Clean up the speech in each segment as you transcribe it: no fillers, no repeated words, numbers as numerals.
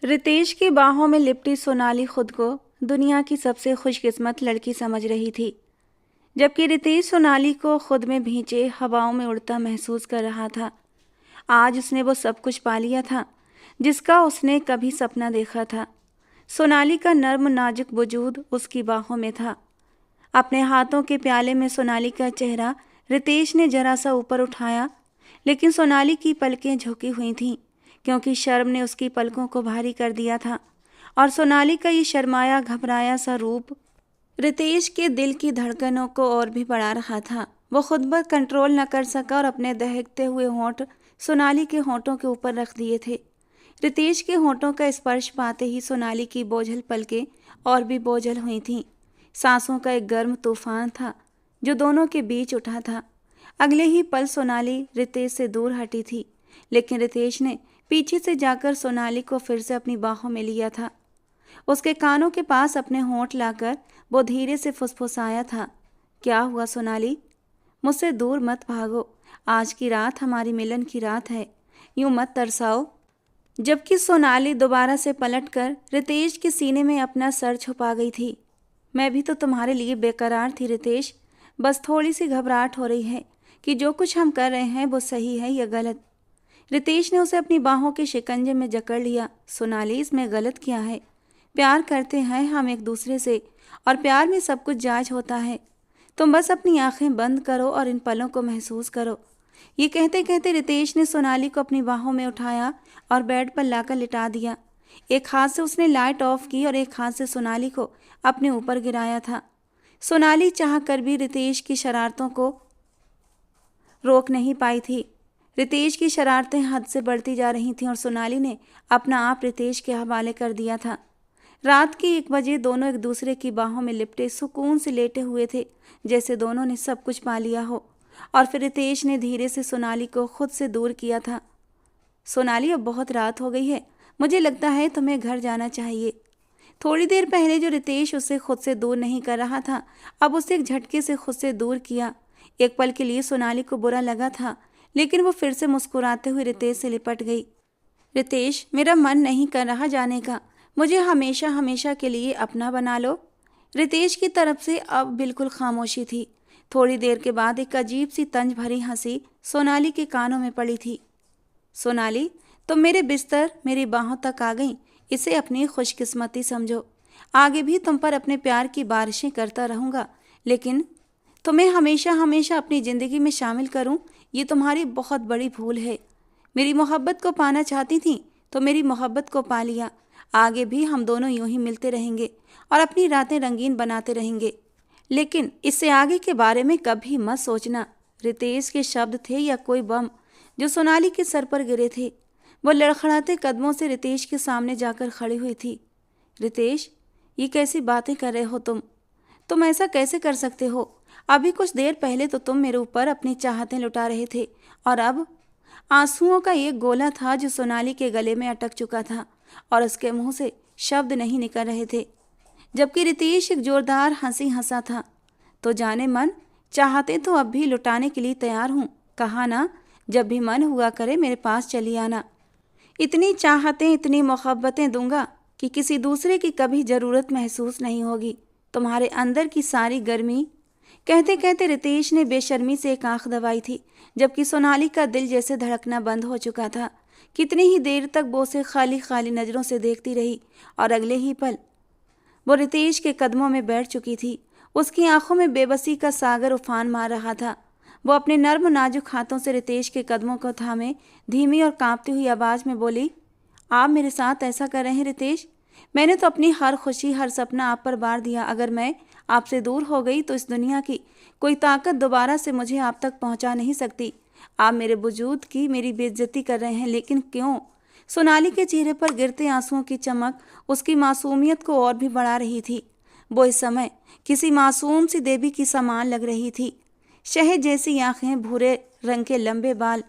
रितेश की बाहों में लिपटी सोनाली खुद को दुनिया की सबसे खुशकिस्मत लड़की समझ रही थी, जबकि रितेश सोनाली को खुद में भींचे हवाओं में उड़ता महसूस कर रहा था। आज उसने वो सब कुछ पा लिया था जिसका उसने कभी सपना देखा था। सोनाली का नर्म नाजुक वजूद उसकी बाहों में था। अपने हाथों के प्याले में सोनाली का चेहरा रितेश ने जरा सा ऊपर उठाया, लेकिन सोनाली की पलकें झुकी हुई थीं, क्योंकि शर्म ने उसकी पलकों को भारी कर दिया था। और सोनाली का ये शर्माया घबराया सा रूप रितेश के दिल की धड़कनों को और भी बढ़ा रहा था। वो खुद पर कंट्रोल न कर सका और अपने दहकते हुए होंठ सोनाली के होंठों के ऊपर रख दिए थे। रितेश के होंठों का स्पर्श पाते ही सोनाली की बोझल पलकें और भी बोझल हुई थीं। सांसों का एक गर्म तूफान था जो दोनों के बीच उठा था। अगले ही पल सोनाली रितेश से दूर हटी थी, लेकिन रितेश ने पीछे से जाकर सोनाली को फिर से अपनी बाहों में लिया था। उसके कानों के पास अपने होंठ लाकर वो धीरे से फुसफुसाया था, क्या हुआ सोनाली? मुझसे दूर मत भागो, आज की रात हमारी मिलन की रात है, यूं मत तरसाओ। जबकि सोनाली दोबारा से पलटकर रितेश के सीने में अपना सर छुपा गई थी। मैं भी तो तुम्हारे लिए बेकरार थी रितेश, बस थोड़ी सी घबराहट हो रही है कि जो कुछ हम कर रहे हैं वो सही है या गलत। रितेश ने उसे अपनी बाहों के शिकंजे में जकड़ लिया। सोनाली, इसमें गलत क्या है? प्यार करते हैं हम एक दूसरे से, और प्यार में सब कुछ जायज होता है। तुम बस अपनी आंखें बंद करो और इन पलों को महसूस करो। ये कहते कहते रितेश ने सोनाली को अपनी बाहों में उठाया और बेड पर लाकर लिटा दिया। एक हाथ से उसने लाइट ऑफ की और एक हाथ से सोनाली को अपने ऊपर गिराया था। सोनाली चाह कर भी रितेश की शरारतों को रोक नहीं पाई थी। रितेश की शरारतें हद से बढ़ती जा रही थीं और सोनाली ने अपना आप रितेश के हवाले कर दिया था। रात के 1 बजे दोनों एक दूसरे की बाहों में लिपटे सुकून से लेटे हुए थे, जैसे दोनों ने सब कुछ पा लिया हो। और फिर रितेश ने धीरे से सोनाली को खुद से दूर किया था। सोनाली, अब बहुत रात हो गई है, मुझे लगता है तुम्हें घर जाना चाहिए। थोड़ी देर पहले जो रितेश उसे खुद से दूर नहीं कर रहा था, अब उसे एक झटके से खुद से दूर किया। एक पल के लिए सोनाली को बुरा लगा था, लेकिन वो फिर से मुस्कुराते हुए रितेश से लिपट गई। रितेश, मेरा मन नहीं कर रहा जाने का, मुझे हमेशा हमेशा के लिए अपना बना लो। रितेश की तरफ से अब बिल्कुल खामोशी थी। थोड़ी देर के बाद एक अजीब सी तंज भरी हंसी सोनाली के कानों में पड़ी थी। सोनाली, तुम मेरे बिस्तर मेरी बाहों तक आ गई, इसे अपनी खुशकिस्मती समझो। आगे भी तुम पर अपने प्यार की बारिशें करता रहूँगा, लेकिन तुम्हें हमेशा हमेशा अपनी ज़िंदगी में शामिल करूँ, ये तुम्हारी बहुत बड़ी भूल है। मेरी मोहब्बत को पाना चाहती थी तो मेरी मोहब्बत को पा लिया। आगे भी हम दोनों यूं ही मिलते रहेंगे और अपनी रातें रंगीन बनाते रहेंगे, लेकिन इससे आगे के बारे में कभी मत सोचना। रितेश के शब्द थे या कोई बम जो सोनाली के सर पर गिरे थे। वो लड़खड़ाते कदमों से रितेश के सामने जाकर खड़ी हुई थी। रितेश, ये कैसी बातें कर रहे हो तुम ऐसा कैसे कर सकते हो? अभी कुछ देर पहले तो तुम मेरे ऊपर अपनी चाहतें लुटा रहे थे, और अब? आंसुओं का एक गोला था जो सोनाली के गले में अटक चुका था और उसके मुंह से शब्द नहीं निकल रहे थे, जबकि रितेश एक जोरदार हंसी हंसा था। तो जाने मन, चाहते तो अब भी लुटाने के लिए तैयार हूँ, कहा ना, जब भी मन हुआ करे मेरे पास चली आना। इतनी चाहतें इतनी मोहब्बतें दूंगा कि किसी दूसरे की कभी ज़रूरत महसूस नहीं होगी, तुम्हारे अंदर की सारी गर्मी। कहते कहते रितेश ने बेशर्मी से एक आंख दबाई थी, जबकि सोनाली का दिल जैसे धड़कना बंद हो चुका था। कितनी ही देर तक वो उसे खाली खाली नज़रों से देखती रही, और अगले ही पल वो रितेश के कदमों में बैठ चुकी थी। उसकी आंखों में बेबसी का सागर उफान मार रहा था। वो अपने नर्म नाजुक हाथों से रितेश के कदमों को थामे धीमी और कांपती हुई आवाज़ में बोली, आप मेरे साथ ऐसा कर रहे हैं रितेश? मैंने तो अपनी हर खुशी हर सपना आप पर बार दिया। अगर मैं आपसे दूर हो गई तो इस दुनिया की कोई ताकत दोबारा से मुझे आप तक पहुंचा नहीं सकती। आप मेरे वजूद की मेरी बेइज्जती कर रहे हैं, लेकिन क्यों? सोनाली के चेहरे पर गिरते आंसुओं की चमक उसकी मासूमियत को और भी बढ़ा रही थी। वो इस समय किसी मासूम सी देवी की समान लग रही थी। शहद जैसी आंखें, भूरे रंग के लंबे बाल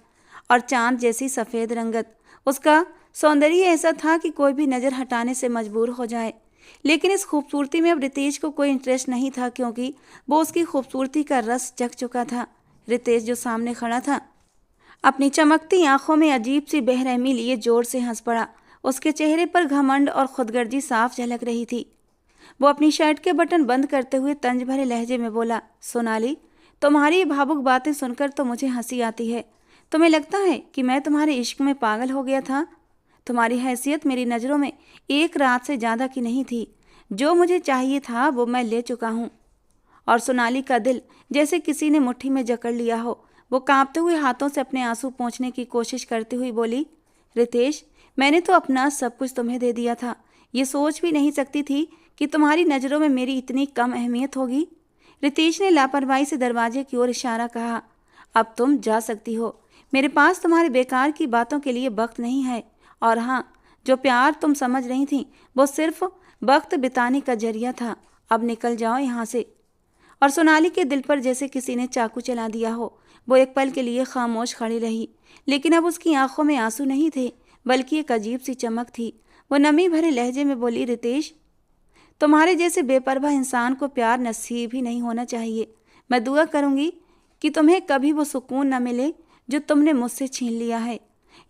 और चांद जैसी सफ़ेद रंगत। उसका सौंदर्य ऐसा था कि कोई भी नज़र हटाने से मजबूर हो जाए, लेकिन इस खूबसूरती में अब रितेश को कोई इंटरेस्ट नहीं था, क्योंकि वो उसकी खूबसूरती का रस चख चुका था। रितेश जो सामने खड़ा था, अपनी चमकती आंखों में अजीब सी बेरहमी लिए जोर से हंस पड़ा। उसके चेहरे पर घमंड और खुदगर्जी साफ झलक रही थी। वो अपनी शर्ट के बटन बंद करते हुए तंज भरे लहजे में बोला, सोनाली, तुम्हारी ये भावुक बातें सुनकर तो मुझे हंसी आती है। तुम्हें लगता है कि मैं तुम्हारे इश्क में पागल हो गया था? तुम्हारी हैसियत मेरी नज़रों में एक रात से ज़्यादा की नहीं थी। जो मुझे चाहिए था वो मैं ले चुका हूँ। और सोनाली का दिल जैसे किसी ने मुट्ठी में जकड़ लिया हो। वो कांपते हुए हाथों से अपने आंसू पोंछने की कोशिश करती हुई बोली, रितेश, मैंने तो अपना सब कुछ तुम्हें दे दिया था। ये सोच भी नहीं सकती थी कि तुम्हारी नज़रों में मेरी इतनी कम अहमियत होगी। रितेश ने लापरवाही से दरवाजे की ओर इशारा कहा, अब तुम जा सकती हो। मेरे पास तुम्हारे बेकार की बातों के लिए वक्त नहीं है। और हाँ, जो प्यार तुम समझ रही थी वो सिर्फ वक्त बिताने का जरिया था। अब निकल जाओ यहाँ से। और सोनाली के दिल पर जैसे किसी ने चाकू चला दिया हो। वो एक पल के लिए खामोश खड़ी रही, लेकिन अब उसकी आंखों में आंसू नहीं थे, बल्कि एक अजीब सी चमक थी। वो नमी भरे लहजे में बोली, रितेश, तुम्हारे जैसे बेपरवाह इंसान को प्यार नसीब ही नहीं होना चाहिए। मैं दुआ करूंगी कि तुम्हें कभी वो सुकून न मिले जो तुमने मुझसे छीन लिया है।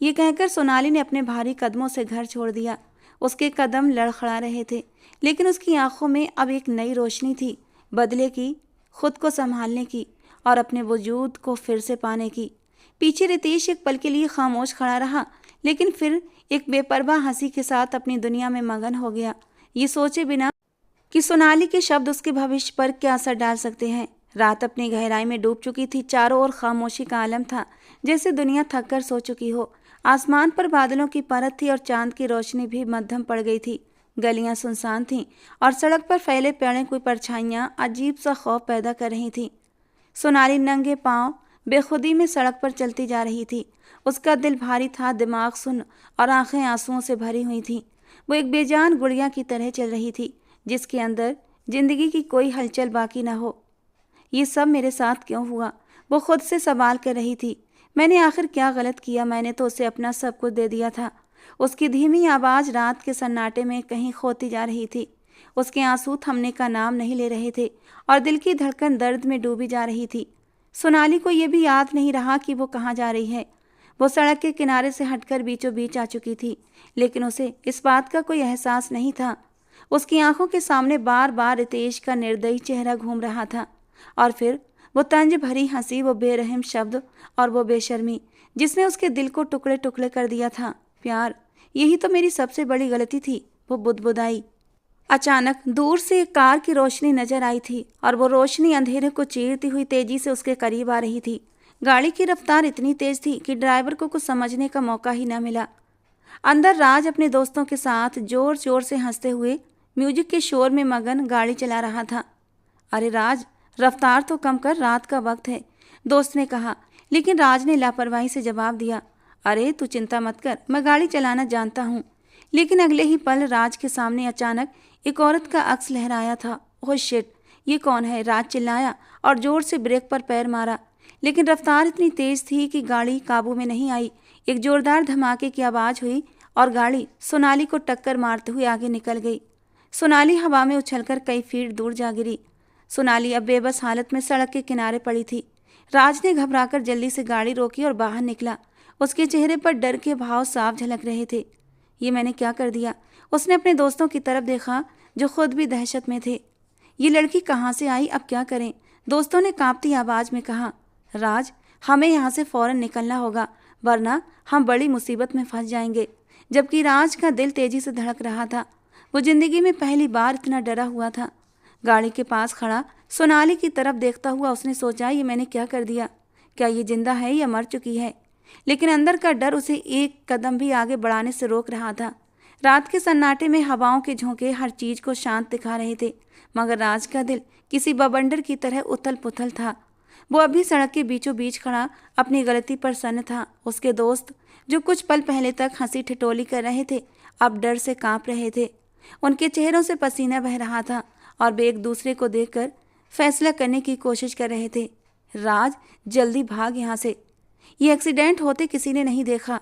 ये कहकर सोनाली ने अपने भारी कदमों से घर छोड़ दिया। उसके कदम लड़खड़ा रहे थे, लेकिन उसकी आंखों में अब एक नई रोशनी थी, बदले की, खुद को संभालने की और अपने वजूद को फिर से पाने की। पीछे रितेश एक पल के लिए खामोश खड़ा रहा, लेकिन फिर एक बेपरवाह हंसी के साथ अपनी दुनिया में मगन हो गया, ये सोचे बिना कि सोनाली के शब्द उसके भविष्य पर क्या असर डाल सकते हैं। रात अपनी गहराई में डूब चुकी थी। चारों ओर खामोशी का आलम था, जैसे दुनिया थक कर सो चुकी हो। आसमान पर बादलों की परत थी और चांद की रोशनी भी मध्यम पड़ गई थी। गलियां सुनसान थीं और सड़क पर फैले पेड़े कोई परछाइयां अजीब सा खौफ पैदा कर रही थीं। सोनाली नंगे पांव बेखुदी में सड़क पर चलती जा रही थी। उसका दिल भारी था, दिमाग सुन्न और आंखें आंसुओं से भरी हुई थीं। वो एक बेजान गुड़िया की तरह चल रही थी, जिसके अंदर जिंदगी की कोई हलचल बाकी न हो। ये सब मेरे साथ क्यों हुआ? वो खुद से सवाल कर रही थी। मैंने आखिर क्या गलत किया? मैंने तो उसे अपना सब कुछ दे दिया था। उसकी धीमी आवाज़ रात के सन्नाटे में कहीं खोती जा रही थी। उसके आंसू थमने का नाम नहीं ले रहे थे और दिल की धड़कन दर्द में डूबी जा रही थी। सोनाली को यह भी याद नहीं रहा कि वो कहाँ जा रही है। वो सड़क के किनारे से हटकर बीचों बीच आ चुकी थी, लेकिन उसे इस बात का कोई एहसास नहीं था। उसकी आंखों के सामने बार बार रितेश का निर्दयी चेहरा घूम रहा था, और फिर वो तंज भरी हंसी, वो बेरहम शब्द और वो बेशर्मी जिसने उसके दिल को टुकड़े टुकड़े कर दिया था। प्यार, यही तो मेरी सबसे बड़ी गलती थी। वो बुदबुदाई। अचानक दूर से एक कार की रोशनी नजर आई थी और वो रोशनी अंधेरे को चीरती हुई तेजी से उसके करीब आ रही थी। गाड़ी की रफ्तार इतनी तेज थी कि ड्राइवर को कुछ समझने का मौका ही न मिला। अंदर राज अपने दोस्तों के साथ जोर जोर से हंसते हुए म्यूजिक के शोर में मगन गाड़ी चला रहा था। अरे राज, रफ्तार तो कम कर, रात का वक्त है, दोस्त ने कहा, लेकिन राज ने लापरवाही से जवाब दिया, अरे तू चिंता मत कर, मैं गाड़ी चलाना जानता हूँ। लेकिन अगले ही पल राज के सामने अचानक एक औरत का अक्स लहराया था। ओह शिट, ये कौन है? राज चिल्लाया और जोर से ब्रेक पर पैर मारा, लेकिन रफ्तार इतनी तेज थी कि गाड़ी काबू में नहीं आई। एक जोरदार धमाके की आवाज़ हुई और गाड़ी सोनाली को टक्कर मारते हुए आगे निकल गई। सोनाली हवा में उछलकर कई फीट दूर जा गिरी। सोनाली अब बेबस हालत में सड़क के किनारे पड़ी थी। राज ने घबराकर जल्दी से गाड़ी रोकी और बाहर निकला। उसके चेहरे पर डर के भाव साफ झलक रहे थे। ये मैंने क्या कर दिया? उसने अपने दोस्तों की तरफ देखा, जो खुद भी दहशत में थे। ये लड़की कहाँ से आई? अब क्या करें? दोस्तों ने कांपती आवाज़ में कहा। राज, हमें यहाँ से फौरन निकलना होगा, वरना हम बड़ी मुसीबत में फंस जाएंगे। जबकि राज का दिल तेजी से धड़क रहा था। वो जिंदगी में पहली बार इतना डरा हुआ था। गाड़ी के पास खड़ा सोनाली की तरफ देखता हुआ उसने सोचा, ये मैंने क्या कर दिया? क्या ये जिंदा है या मर चुकी है? लेकिन अंदर का डर उसे एक कदम भी आगे बढ़ाने से रोक रहा था। रात के सन्नाटे में हवाओं के झोंके हर चीज को शांत दिखा रहे थे, मगर राज का दिल किसी बवंडर की तरह उथल पुथल था। वो अभी सड़क के बीचों बीच खड़ा अपनी गलती पर सन्न था। उसके दोस्त, जो कुछ पल पहले तक हंसी ठिठोली कर रहे थे, अब डर से कांप रहे थे। उनके चेहरों से पसीना बह रहा था और वे एक दूसरे को देखकर फैसला करने की कोशिश कर रहे थे। राज, जल्दी भाग यहाँ से। ये एक्सीडेंट होते किसी ने नहीं देखा,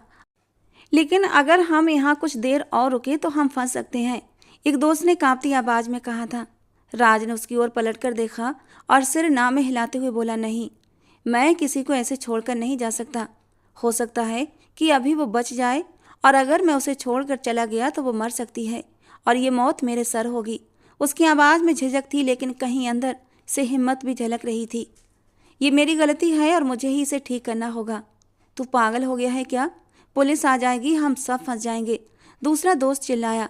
लेकिन अगर हम यहाँ कुछ देर और रुके तो हम फंस सकते हैं, एक दोस्त ने कांपती आवाज में कहा था। राज ने उसकी ओर पलटकर देखा और सिर ना में हिलाते हुए बोला, नहीं, मैं किसी को ऐसे छोड़कर नहीं जा सकता। हो सकता है कि अभी वो बच जाए और अगर मैं उसे छोड़कर चला गया तो वो मर सकती है और ये मौत मेरे सर होगी। उसकी आवाज़ में झिझक थी, लेकिन कहीं अंदर से हिम्मत भी झलक रही थी। ये मेरी गलती है और मुझे ही इसे ठीक करना होगा। तू पागल हो गया है क्या? पुलिस आ जाएगी, हम सब फंस जाएंगे, दूसरा दोस्त चिल्लाया।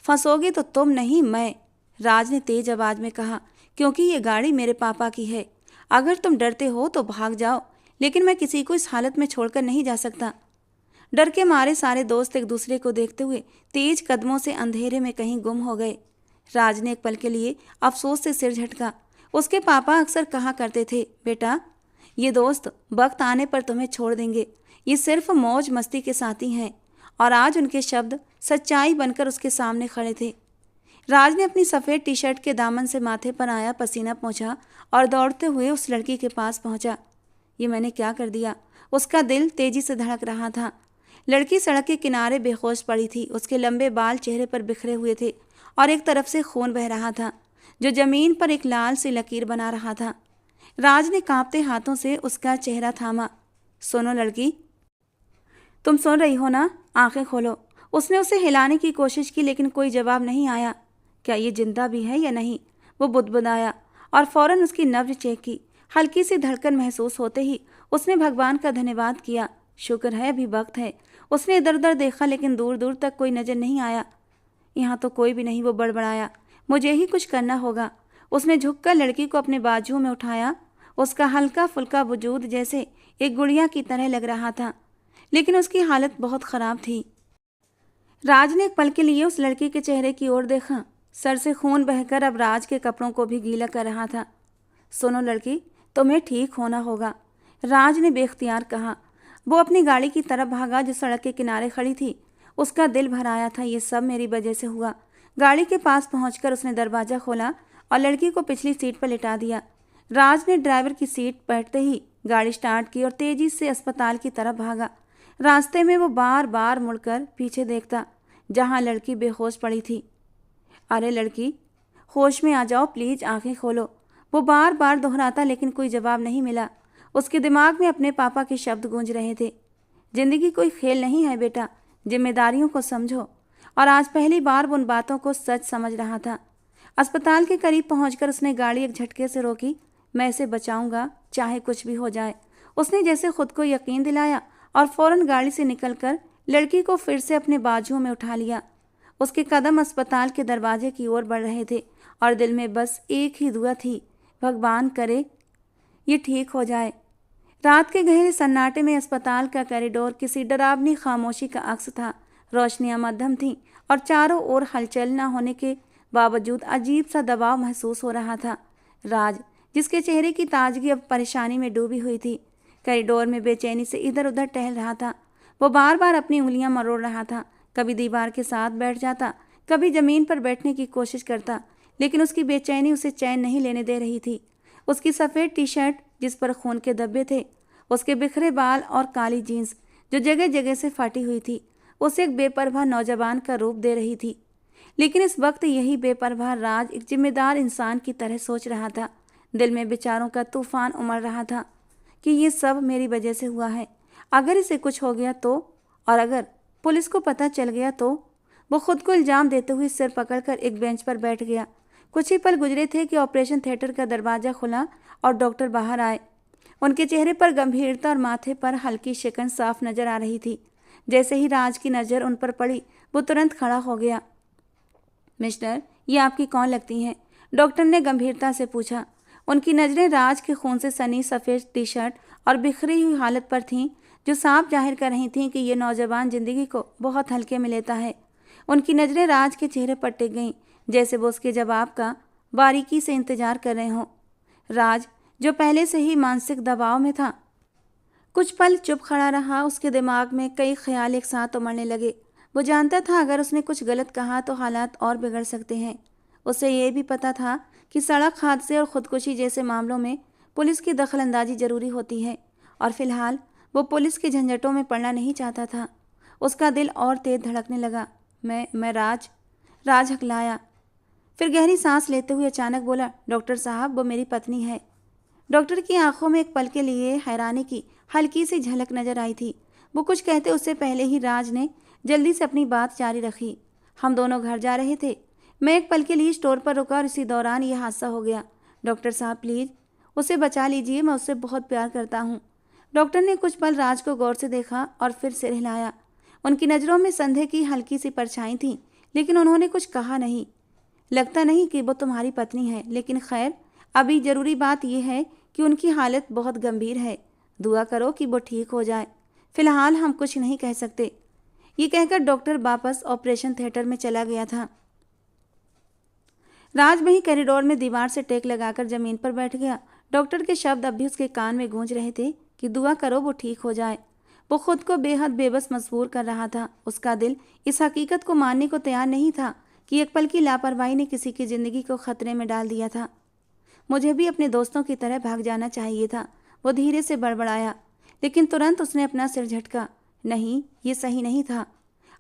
फंसोगे तो तुम नहीं, मैं, राज ने तेज आवाज में कहा, क्योंकि ये गाड़ी मेरे पापा की है। अगर तुम डरते हो तो भाग जाओ, लेकिन मैं किसी को इस हालत में छोड़कर नहीं जा सकता। डर के मारे सारे दोस्त एक दूसरे को देखते हुए तेज कदमों से अंधेरे में कहीं गुम हो गए। राज ने एक पल के लिए अफसोस से सिर झटका। उसके पापा अक्सर कहा करते थे, बेटा, ये दोस्त वक्त आने पर तुम्हें छोड़ देंगे, ये सिर्फ मौज मस्ती के साथी हैं। और आज उनके शब्द सच्चाई बनकर उसके सामने खड़े थे। राज ने अपनी सफ़ेद टी शर्ट के दामन से माथे पर आया पसीना पोंछा और दौड़ते हुए उस लड़की के पास पहुंचा। ये मैंने क्या कर दिया? उसका दिल तेजी से धड़क रहा था। लड़की सड़क के किनारे बेहोश पड़ी थी। उसके लंबे बाल चेहरे पर बिखरे हुए थे और एक तरफ से खून बह रहा था, जो जमीन पर एक लाल सी लकीर बना रहा था। राज ने कांपते हाथों से उसका चेहरा थामा। सुनो लड़की, तुम सुन रही हो ना? आंखें खोलो। उसने उसे हिलाने की कोशिश की, लेकिन कोई जवाब नहीं आया। क्या ये जिंदा भी है या नहीं? वो बुदबुदाया और फौरन उसकी नब्ज चेक की। हल्की सी धड़कन महसूस होते ही उसने भगवान का धन्यवाद किया। शुक्र है अभी वक्त है। उसने इधर उधर देखा, लेकिन दूर दूर तक कोई नजर नहीं आया। यहाँ तो कोई भी नहीं, वो बड़बड़ाया। मुझे ही कुछ करना होगा। उसने झुककर लड़की को अपने बाजुओं में उठाया। उसका हल्का फुल्का वजूद जैसे एक गुड़िया की तरह लग रहा था, लेकिन उसकी हालत बहुत खराब थी। राज ने एक पल के लिए उस लड़की के चेहरे की ओर देखा। सर से खून बहकर अब राज के कपड़ों को भी गीला कर रहा था। सुनो लड़की, तुम्हें ठीक होना होगा, राज ने बेख्तियार कहा। वो अपनी गाड़ी की तरफ भागा जो सड़क के किनारे खड़ी थी। उसका दिल भर आया था, ये सब मेरी वजह से हुआ। गाड़ी के पास पहुंचकर उसने दरवाज़ा खोला और लड़की को पिछली सीट पर लिटा दिया। राज ने ड्राइवर की सीट बैठते ही गाड़ी स्टार्ट की और तेजी से अस्पताल की तरफ भागा। रास्ते में वो बार बार मुड़कर पीछे देखता, जहां लड़की बेहोश पड़ी थी। अरे लड़की, होश में आ जाओ प्लीज, आंखें खोलो, वो बार बार दोहराता, लेकिन कोई जवाब नहीं मिला। उसके दिमाग में अपने पापा के शब्द गूंज रहे थे, जिंदगी कोई खेल नहीं है बेटा, जिम्मेदारियों को समझो। और आज पहली बार वो उन बातों को सच समझ रहा था। अस्पताल के करीब पहुंचकर उसने गाड़ी एक झटके से रोकी। मैं इसे बचाऊंगा, चाहे कुछ भी हो जाए, उसने जैसे खुद को यकीन दिलाया और फौरन गाड़ी से निकलकर लड़की को फिर से अपने बाजुओं में उठा लिया। उसके कदम अस्पताल के दरवाजे की ओर बढ़ रहे थे और दिल में बस एक ही दुआ थी, भगवान करे ये ठीक हो जाए। रात के गहरे सन्नाटे में अस्पताल का कॉरिडोर किसी डरावनी खामोशी का अक्स था। रोशनियां मध्यम थीं और चारों ओर हलचल न होने के बावजूद अजीब सा दबाव महसूस हो रहा था। राज, जिसके चेहरे की ताजगी अब परेशानी में डूबी हुई थी, कॉरिडोर में बेचैनी से इधर उधर टहल रहा था। वो बार बार अपनी उंगलियां मरोड़ रहा था, कभी दीवार के साथ बैठ जाता, कभी जमीन पर बैठने की कोशिश करता, लेकिन उसकी बेचैनी उसे चैन नहीं लेने दे रही थी। उसकी सफ़ेद टी शर्ट जिस पर खून के धब्बे थे, उसके बिखरे बाल और काली जीन्स जो जगह जगह से फाटी हुई थी, उसे एक बेपरवाह नौजवान का रूप दे रही थी। लेकिन इस वक्त यही बेपरवाह राज एक जिम्मेदार इंसान की तरह सोच रहा था। दिल में विचारों का तूफान उमड़ रहा था कि ये सब मेरी वजह से हुआ है। अगर इसे कुछ हो गया तो, और अगर पुलिस को पता चल गया तो। वो खुद को इल्जाम देते हुए सिर पकड़कर एक बेंच पर बैठ गया। कुछ ही पल गुजरे थे कि ऑपरेशन थिएटर का दरवाज़ा खुला और डॉक्टर बाहर आए। उनके चेहरे पर गंभीरता और माथे पर हल्की शिकन साफ नजर आ रही थी। जैसे ही राज की नज़र उन पर पड़ी, वो तुरंत खड़ा हो गया। मिस्टर, ये आपकी कौन लगती हैं? डॉक्टर ने गंभीरता से पूछा। उनकी नज़रें राज के खून से सनी सफ़ेद टी शर्ट और बिखरी हुई हालत पर थीं, जो साफ जाहिर कर रही थीं कि ये नौजवान जिंदगी को बहुत हल्के में लेता है। उनकी नज़रें राज के चेहरे पर टिक गईं, जैसे वो उसके जवाब का बारीकी से इंतजार कर रहे हों। राज, जो पहले से ही मानसिक दबाव में था, कुछ पल चुप खड़ा रहा। उसके दिमाग में कई ख्याल एक साथ उमड़ने लगे। वो जानता था अगर उसने कुछ गलत कहा तो हालात और बिगड़ सकते हैं। उसे ये भी पता था कि सड़क हादसे और खुदकुशी जैसे मामलों में पुलिस की दखलंदाजी जरूरी होती है, और फिलहाल वो पुलिस के झंझटों में पड़ना नहीं चाहता था। उसका दिल और तेज धड़कने लगा। मैं राज हकलाया, फिर गहरी सांस लेते हुए अचानक बोला, डॉक्टर साहब, वो मेरी पत्नी है। डॉक्टर की आंखों में एक पल के लिए हैरानी की हल्की सी झलक नजर आई थी। वो कुछ कहते उससे पहले ही राज ने जल्दी से अपनी बात जारी रखी। हम दोनों घर जा रहे थे। मैं एक पल के लिए स्टोर पर रुका और इसी दौरान यह हादसा हो गया। डॉक्टर साहब प्लीज उसे बचा लीजिए, मैं उससे बहुत प्यार करता हूँ। डॉक्टर ने कुछ पल राज को गौर से देखा और फिर सिर हिलाया। उनकी नज़रों में संदेह की हल्की सी परछाई थी, लेकिन उन्होंने कुछ कहा नहीं। लगता नहीं कि वो तुम्हारी पत्नी है, लेकिन खैर अभी ज़रूरी बात यह है कि उनकी हालत बहुत गंभीर है। दुआ करो कि वो ठीक हो जाए। फिलहाल हम कुछ नहीं कह सकते। ये कहकर डॉक्टर वापस ऑपरेशन थिएटर में चला गया था। राज वहीं कॉरिडोर में दीवार से टेक लगाकर जमीन पर बैठ गया। डॉक्टर के शब्द अब भी उसके कान में गूंज रहे थे कि दुआ करो वो ठीक हो जाए। वो खुद को बेहद बेबस मजबूर कर रहा था। उसका दिल इस हकीकत को मानने को तैयार नहीं था कि एक पल की लापरवाही ने किसी की जिंदगी को खतरे में डाल दिया था। मुझे भी अपने दोस्तों की तरह भाग जाना चाहिए था, वो धीरे से बड़बड़ाया, लेकिन तुरंत उसने अपना सिर झटका। नहीं, ये सही नहीं था।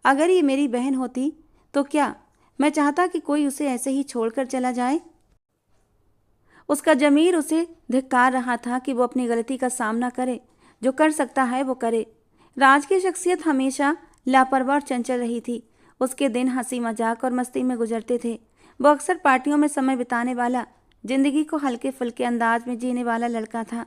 अगर ये मेरी बहन होती तो क्या मैं चाहता कि कोई उसे ऐसे ही छोड़कर चला जाए? उसका ज़मीर उसे धिक्कार रहा था कि वो अपनी गलती का सामना करे। जो कर सकता है वो करे। राज की शख्सियत हमेशा लापरवाह और चंचल रही थी। उसके दिन हंसी मजाक और मस्ती में गुजरते थे। वो अक्सर पार्टियों में समय बिताने वाला, जिंदगी को हल्के फुल्के अंदाज में जीने वाला लड़का था।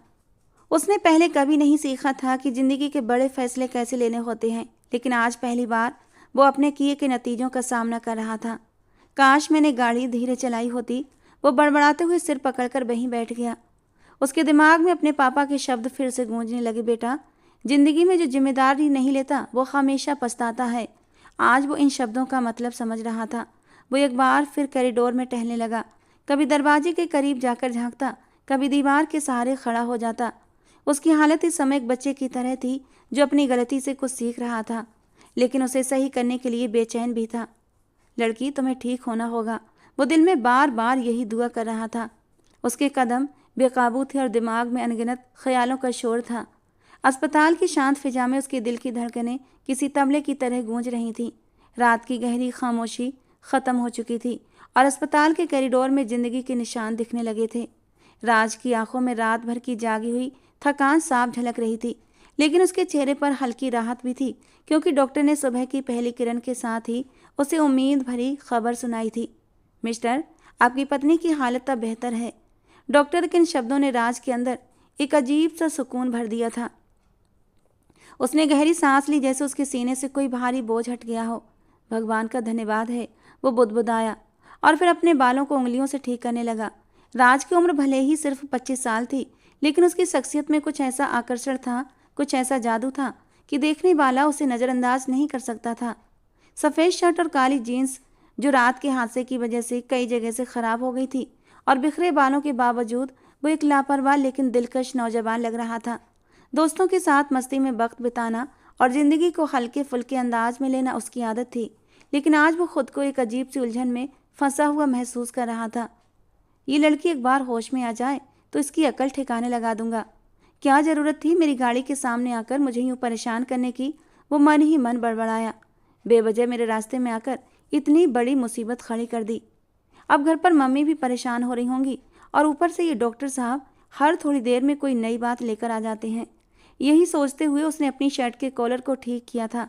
उसने पहले कभी नहीं सीखा था कि जिंदगी के बड़े फैसले कैसे लेने होते हैं, लेकिन आज पहली बार वो अपने किए के नतीजों का सामना कर रहा था। काश मैंने गाड़ी धीरे चलाई होती, वो बड़बड़ाते हुए सिर पकड़कर वहीं बैठ गया। उसके दिमाग में अपने पापा के शब्द फिर से गूंजने लगे। बेटा, जिंदगी में जो जिम्मेदारी नहीं लेता वो हमेशा पछताता है। आज वो इन शब्दों का मतलब समझ रहा था। वो एक बार फिर कॉरिडोर में टहलने लगा। कभी दरवाजे के करीब जाकर झांकता, कभी दीवार के सहारे खड़ा हो जाता। उसकी हालत इस समय एक बच्चे की तरह थी जो अपनी गलती से कुछ सीख रहा था, लेकिन उसे सही करने के लिए बेचैन भी था। लड़की, तुम्हें ठीक होना होगा। वो दिल में बार बार यही दुआ कर रहा था। उसके कदम बेकाबू थे और दिमाग में अनगिनत ख्यालों का शोर था। अस्पताल की शांत फिजा में उसके दिल की धड़कनें किसी तबले की तरह गूंज रही थीं। रात की गहरी खामोशी खत्म हो चुकी थी और अस्पताल के कॉरिडोर में जिंदगी के निशान दिखने लगे थे। राज की आंखों में रात भर की जागी हुई थकान साफ झलक रही थी, लेकिन उसके चेहरे पर हल्की राहत भी थी, क्योंकि डॉक्टर ने सुबह की पहली किरण के साथ ही उसे उम्मीद भरी खबर सुनाई थी। मिस्टर, आपकी पत्नी की हालत अब बेहतर है। डॉक्टर के इन शब्दों ने राज के अंदर एक अजीब सा सुकून भर दिया था। उसने गहरी सांस ली, जैसे उसके सीने से कोई भारी बोझ हट गया हो। भगवान का धन्यवाद है, वो बुदबुदाया और फिर अपने बालों को उंगलियों से ठीक करने लगा। राज की उम्र भले ही सिर्फ 25 साल थी, लेकिन उसकी शख्सियत में कुछ ऐसा आकर्षण था, कुछ ऐसा जादू था कि देखने वाला उसे नज़रअंदाज नहीं कर सकता था। सफ़ेद शर्ट और काली जीन्स, जो रात के हादसे की वजह से कई जगह से ख़राब हो गई थी, और बिखरे बालों के बावजूद वो एक लापरवाह लेकिन दिलकश नौजवान लग रहा था। दोस्तों के साथ मस्ती में वक्त बिताना और ज़िंदगी को हल्के फुल्के अंदाज में लेना उसकी आदत थी, लेकिन आज वो खुद को एक अजीब सी उलझन में फंसा हुआ महसूस कर रहा था। ये लड़की एक बार होश में आ जाए तो इसकी अकल ठिकाने लगा दूंगा। क्या ज़रूरत थी मेरी गाड़ी के सामने आकर मुझे यूँ परेशान करने की? वो मन ही मन बड़बड़ाया। बेवजह मेरे रास्ते में आकर इतनी बड़ी मुसीबत खड़ी कर दी। अब घर पर मम्मी भी परेशान हो रही होंगी, और ऊपर से ये डॉक्टर साहब हर थोड़ी देर में कोई नई बात लेकर आ जाते हैं। यही सोचते हुए उसने अपनी शर्ट के कॉलर को ठीक किया था।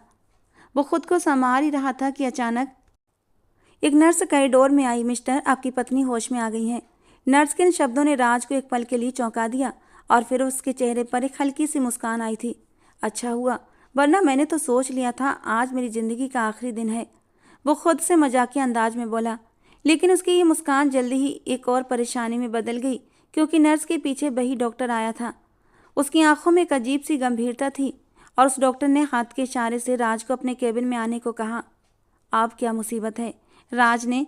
वो खुद को संभाल ही रहा था कि अचानक एक नर्स कॉरिडोर में आई। मिस्टर, आपकी पत्नी होश में आ गई है। नर्स के इन शब्दों ने राज को एक पल के लिए चौंका दिया और फिर उसके चेहरे पर एक हल्की सी मुस्कान आई थी। अच्छा हुआ, वरना मैंने तो सोच लिया था आज मेरी ज़िंदगी का आखिरी दिन है। वो खुद से मजाकिया अंदाज में बोला, लेकिन उसकी ये मुस्कान जल्दी ही एक और परेशानी में बदल गई, क्योंकि नर्स के पीछे वही डॉक्टर आया था। उसकी आंखों में एक अजीब सी गंभीरता थी और उस डॉक्टर ने हाथ के इशारे से राज को अपने केबिन में आने को कहा। अब क्या मुसीबत है, राज ने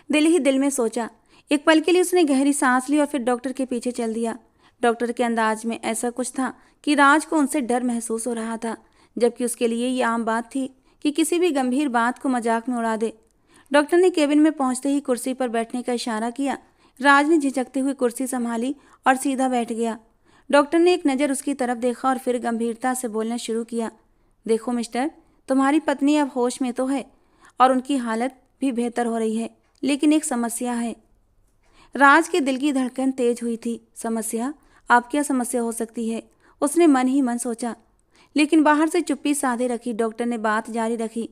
दिल ही दिल में सोचा। एक पल के लिए उसने गहरी सांस ली और फिर डॉक्टर के पीछे चल दिया। डॉक्टर के अंदाज में ऐसा कुछ था कि राज को उनसे डर महसूस हो रहा था, जबकि उसके लिए ये आम बात थी कि किसी भी गंभीर बात को मजाक में उड़ा दे। डॉक्टर ने केबिन में पहुंचते ही कुर्सी पर बैठने का इशारा किया। राज ने झिझकते हुए कुर्सी संभाली और सीधा बैठ गया। डॉक्टर ने एक नज़र उसकी तरफ देखा और फिर गंभीरता से बोलना शुरू किया। देखो मिस्टर, तुम्हारी पत्नी अब होश में तो है और उनकी हालत भी बेहतर हो रही है, लेकिन एक समस्या है। राज के दिल की धड़कन तेज हुई थी। समस्या? आप क्या समस्या हो सकती है? उसने मन ही मन सोचा। लेकिन बाहर से चुप्पी साधे रखी डॉक्टर ने बात जारी रखी।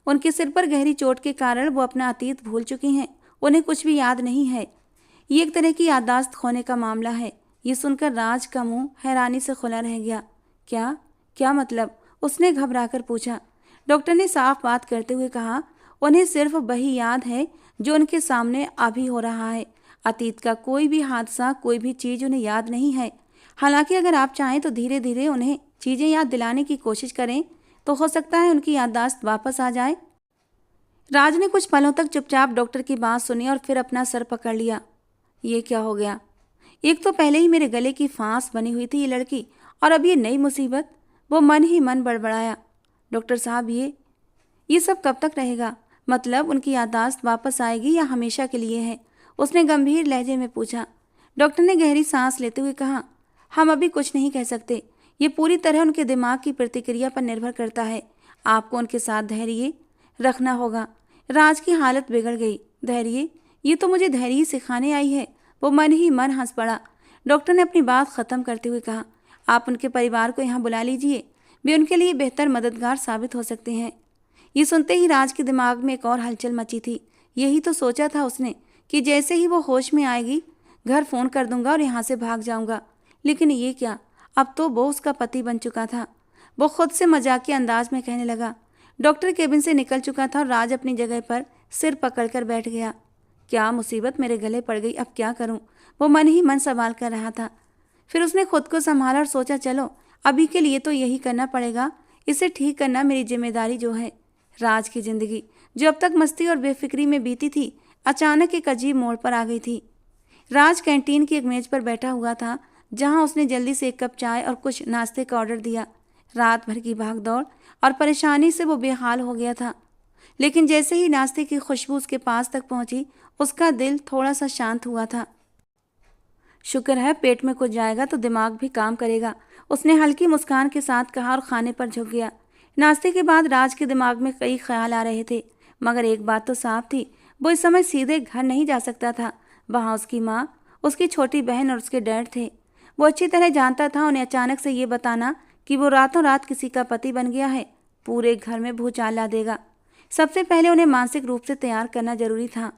उनके सिर पर गहरी चोट के कारण वो अपना अतीत भूल चुकी हैं। उन्हें कुछ भी याद नहीं है। ये एक तरह की याददाश्त खोने का मामला है। ये सुनकर राज का मुंह हैरानी से खुला रह गया। क्या क्या मतलब? उसने घबराकर पूछा। डॉक्टर ने साफ बात करते हुए कहा, उन्हें सिर्फ वही याद है जो उनके सामने अभी हो रहा है। अतीत का कोई भी हादसा, कोई भी चीज उन्हें याद नहीं है। हालांकि अगर आप चाहें तो धीरे धीरे उन्हें चीजें याद दिलाने की कोशिश करें तो हो सकता है उनकी याददाश्त वापस आ जाए। राज ने कुछ पलों तक चुपचाप डॉक्टर की बात सुनी और फिर अपना सर पकड़ लिया। ये क्या हो गया? एक तो पहले ही मेरे गले की फांस बनी हुई थी ये लड़की, और अब ये नई मुसीबत। वो मन ही मन बड़बड़ाया। डॉक्टर साहब, ये सब कब तक रहेगा? मतलब उनकी याददाश्त वापस आएगी या हमेशा के लिए है? उसने गंभीर लहजे में पूछा। डॉक्टर ने गहरी सांस लेते हुए कहा, हम अभी कुछ नहीं कह सकते। ये पूरी तरह उनके दिमाग की प्रतिक्रिया पर निर्भर करता है। आपको उनके साथ धैर्य रखना होगा। राज की हालत बिगड़ गई। धैर्य? ये तो मुझे धैर्य ही सिखाने आई है। वो मन ही मन हंस पड़ा। डॉक्टर ने अपनी बात खत्म करते हुए कहा, आप उनके परिवार को यहाँ बुला लीजिए। वे उनके लिए बेहतर मददगार साबित हो सकते हैं। ये सुनते ही राज के दिमाग में एक और हलचल मची थी। यही तो सोचा था उसने कि जैसे ही वो होश में आएगी घर फोन कर दूंगा और यहाँ से भाग जाऊंगा। लेकिन ये क्या? अब तो वो उसका पति बन चुका था। वो खुद से मजाकिया अंदाज में कहने लगा। डॉक्टर केबिन से निकल चुका था और राज अपनी जगह पर सिर पकड़कर बैठ गया। क्या मुसीबत मेरे गले पड़ गई, अब क्या करूं? वो मन ही मन सवाल कर रहा था। फिर उसने खुद को संभाला और सोचा, चलो अभी के लिए तो यही करना पड़ेगा। इसे ठीक करना मेरी जिम्मेदारी जो है। राज की जिंदगी जो अब तक मस्ती और बेफिक्री में बीती थी, अचानक एक अजीब मोड़ पर आ गई थी। राज कैंटीन की एक मेज पर बैठा हुआ था, जहां उसने जल्दी से एक कप चाय और कुछ नाश्ते का ऑर्डर दिया। रात भर की भागदौड़ और परेशानी से वो बेहाल हो गया था। लेकिन जैसे ही नाश्ते की खुशबू उसके पास तक पहुंची, उसका दिल थोड़ा सा शांत हुआ था। शुक्र है पेट में कुछ जाएगा तो दिमाग भी काम करेगा, उसने हल्की मुस्कान के साथ कहा और खाने पर झुक गया। नाश्ते के बाद राज के दिमाग में कई ख्याल आ रहे थे, मगर एक बात तो साफ थी, वो इस समय सीधे घर नहीं जा सकता था। वहाँ उसकी माँ, उसकी छोटी बहन और उसके डैड थे। वो अच्छी तरह जानता था उन्हें अचानक से ये बताना कि वो रातों रात किसी का पति बन गया है, पूरे घर में भूचाल ला देगा। सबसे पहले उन्हें मानसिक रूप से तैयार करना जरूरी था।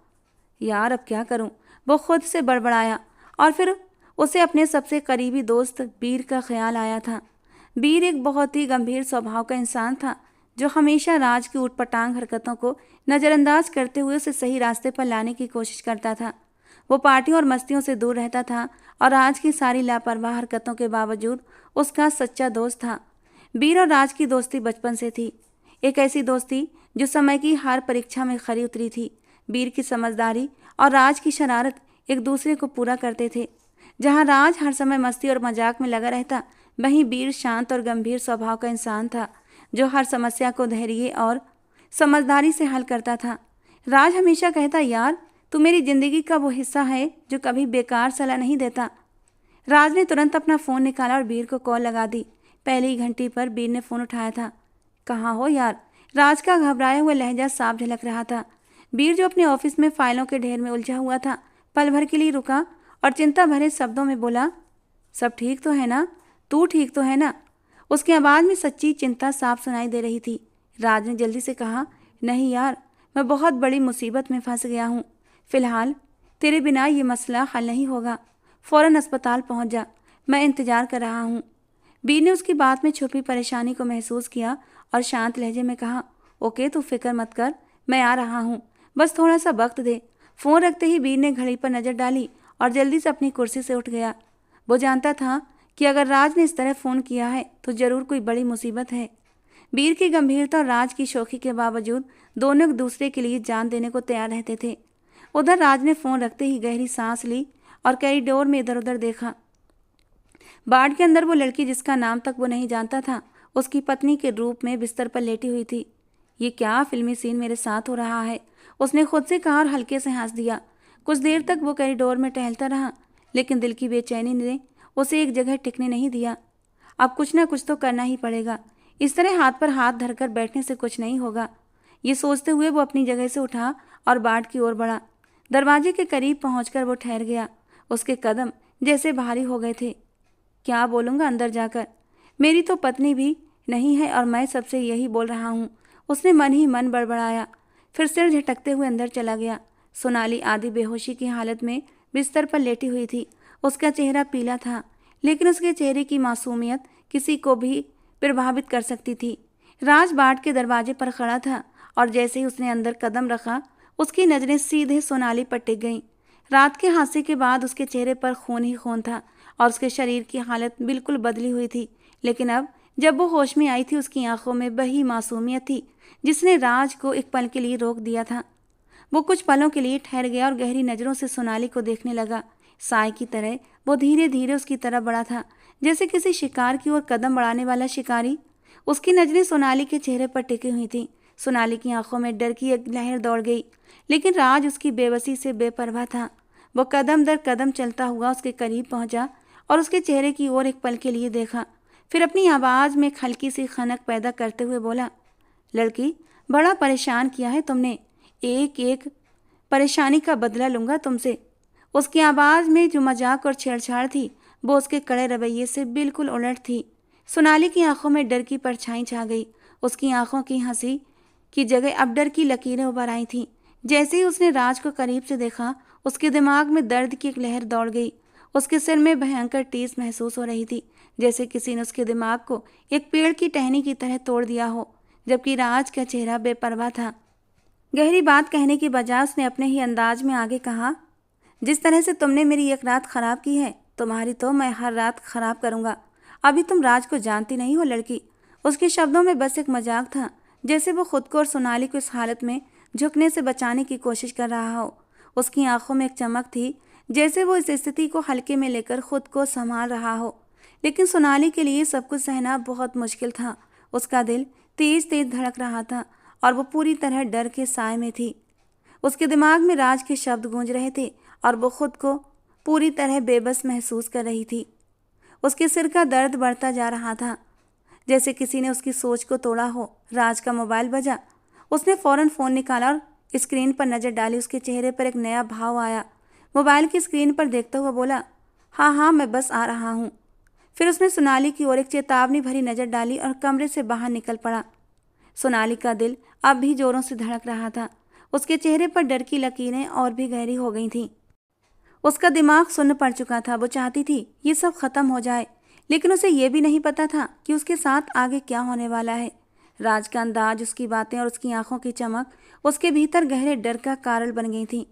यार अब क्या करूं? वो खुद से बड़बड़ाया और फिर उसे अपने सबसे करीबी दोस्त बीर का ख्याल आया था। बीर एक बहुत ही गंभीर स्वभाव का इंसान था, जो हमेशा राज की ऊटपटांग हरकतों को नज़रअंदाज करते हुए उसे सही रास्ते पर लाने की कोशिश करता था। वो पार्टियों और मस्तियों से दूर रहता था और राज की सारी लापरवाह हरकतों के बावजूद उसका सच्चा दोस्त था। बीर और राज की दोस्ती बचपन से थी, एक ऐसी दोस्ती जो समय की हर परीक्षा में खरी उतरी थी। बीर की समझदारी और राज की शरारत एक दूसरे को पूरा करते थे। जहां राज हर समय मस्ती और मजाक में लगा रहता, वहीं बीर शांत और गंभीर स्वभाव का इंसान था, जो हर समस्या को धैर्य और समझदारी से हल करता था। राज हमेशा कहता, यार तू मेरी जिंदगी का वो हिस्सा है जो कभी बेकार सलाह नहीं देता। राज ने तुरंत अपना फ़ोन निकाला और बीर को कॉल लगा दी। पहली ही घंटी पर बीर ने फ़ोन उठाया था। कहाँ हो यार? राज का घबराया हुआ लहजा साफ झलक रहा था। बीर जो अपने ऑफिस में फाइलों के ढेर में उलझा हुआ था, पल भर के लिए रुका और चिंता भरे शब्दों में बोला, सब ठीक तो है ना? तू ठीक तो है ना? उसकी आवाज़ में सच्ची चिंता साफ सुनाई दे रही थी। राज ने जल्दी से कहा, नहीं यार, मैं बहुत बड़ी मुसीबत में फंस गया हूँ। फिलहाल तेरे बिना ये मसला हल नहीं होगा। फ़ौरन अस्पताल पहुँच जा, मैं इंतज़ार कर रहा हूँ। बीर ने उसकी बात में छुपी परेशानी को महसूस किया और शांत लहजे में कहा, ओके तू फिक्र मत कर, मैं आ रहा हूँ, बस थोड़ा सा वक्त दे। फ़ोन रखते ही बीर ने घड़ी पर नज़र डाली और जल्दी से अपनी कुर्सी से उठ गया। वो जानता था कि अगर राज ने इस तरह फ़ोन किया है तो ज़रूर कोई बड़ी मुसीबत है। बीर की गंभीरता और राज की शौखी के बावजूद दोनों एक दूसरे के लिए जान देने को तैयार रहते थे। उधर राज ने फ़ोन रखते ही गहरी सांस ली और कॉरिडोर में इधर उधर देखा। वार्ड के अंदर वो लड़की जिसका नाम तक वो नहीं जानता था, उसकी पत्नी के रूप में बिस्तर पर लेटी हुई थी। ये क्या फिल्मी सीन मेरे साथ हो रहा है, उसने खुद से कहा और हल्के से हंस दिया। कुछ देर तक वो कॉरिडोर में टहलता रहा, लेकिन दिल की बेचैनी ने उसे एक जगह टिकने नहीं दिया। अब कुछ ना कुछ तो करना ही पड़ेगा, इस तरह हाथ पर हाथ धरकर बैठने से कुछ नहीं होगा। ये सोचते हुए वो अपनी जगह से उठा और वार्ड की ओर बढ़ा। दरवाजे के करीब पहुंचकर वो ठहर गया। उसके कदम जैसे भारी हो गए थे। क्या बोलूँगा अंदर जाकर? मेरी तो पत्नी भी नहीं है और मैं सबसे यही बोल रहा हूँ। उसने मन ही मन बड़बड़ाया, फिर सिर झटकते हुए अंदर चला गया। सोनाली आधी बेहोशी की हालत में बिस्तर पर लेटी हुई थी। उसका चेहरा पीला था, लेकिन उसके चेहरे की मासूमियत किसी को भी प्रभावित कर सकती थी। राज बाट के दरवाजे पर खड़ा था और जैसे ही उसने अंदर कदम रखा, उसकी नजरें सीधे सोनाली पर टिक गईं। रात के हादसे के बाद उसके चेहरे पर खून ही खून था और उसके शरीर की हालत बिल्कुल बदली हुई थी। लेकिन अब जब वो होश में आई थी, उसकी आंखों में वही मासूमियत थी जिसने राज को एक पल के लिए रोक दिया था। वो कुछ पलों के लिए ठहर गया और गहरी नजरों से सोनाली को देखने लगा। साय की तरह वो धीरे धीरे उसकी तरफ बढ़ा था, जैसे किसी शिकार की ओर कदम बढ़ाने वाला शिकारी। उसकी नजरें सोनाली के चेहरे पर टिकी हुई थी। सोनाली की आंखों में डर की एक लहर दौड़ गई, लेकिन राज उसकी बेबसी से बेपरवाह था। वो कदम दर कदम चलता हुआ उसके करीब पहुंचा और उसके चेहरे की ओर एक पल के लिए देखा। फिर अपनी आवाज में हल्की सी खनक पैदा करते हुए बोला, लड़की, बड़ा परेशान किया है तुमने। एक एक परेशानी का बदला लूंगा तुमसे। उसकी आवाज में जो मजाक और छेड़छाड़ थी, वो उसके कड़े रवैये से बिल्कुल उलट थी। सोनाली की आंखों में डर की परछाई छा गई। उसकी आंखों की हंसी की जगह अब डर की लकीरें उभर आई थीं। जैसे ही उसने राज को करीब से देखा, उसके दिमाग में दर्द की एक लहर दौड़ गई। उसके सिर में भयंकर टीस महसूस हो रही थी, जैसे किसी ने उसके दिमाग को एक पेड़ की टहनी की तरह तोड़ दिया हो। जबकि राज का चेहरा बेपरवाह था। गहरी बात कहने की बजाय उसने अपने ही अंदाज में आगे कहा, जिस तरह से तुमने मेरी एक रात खराब की है, तुम्हारी तो मैं हर रात खराब करूंगा। अभी तुम राज को जानती नहीं हो लड़की। उसके शब्दों में बस एक मजाक था, जैसे वो खुद को और सोनाली को इस हालत में झुकने से बचाने की कोशिश कर रहा हो। उसकी आंखों में एक चमक थी, जैसे वो इस स्थिति को हल्के में लेकर खुद को संभाल रहा हो। लेकिन सोनाली के लिए सब कुछ सहना बहुत मुश्किल था। उसका दिल तेज तेज धड़क रहा था और वो पूरी तरह डर के साए में थी। उसके दिमाग में राज के शब्द गूंज रहे थे और वो खुद को पूरी तरह बेबस महसूस कर रही थी। उसके सिर का दर्द बढ़ता जा रहा था, जैसे किसी ने उसकी सोच को तोड़ा हो। राज का मोबाइल बजा। उसने फौरन फ़ोन निकाला और स्क्रीन पर नज़र डाली। उसके चेहरे पर एक नया भाव आया। मोबाइल की स्क्रीन पर देखता हुआ बोला, हाँ हाँ, मैं बस आ रहा हूँ। फिर उसने सोनाली की ओर एक चेतावनी भरी नज़र डाली और कमरे से बाहर निकल पड़ा। सोनाली का दिल अब भी जोरों से धड़क रहा था। उसके चेहरे पर डर की लकीरें और भी गहरी हो गई थीं। उसका दिमाग सुन्न पड़ चुका था। वो चाहती थी ये सब खत्म हो जाए, लेकिन उसे ये भी नहीं पता था कि उसके साथ आगे क्या होने वाला है। राज का अंदाज, उसकी बातें और उसकी आंखों की चमक उसके भीतर गहरे डर का कारण बन गई थी।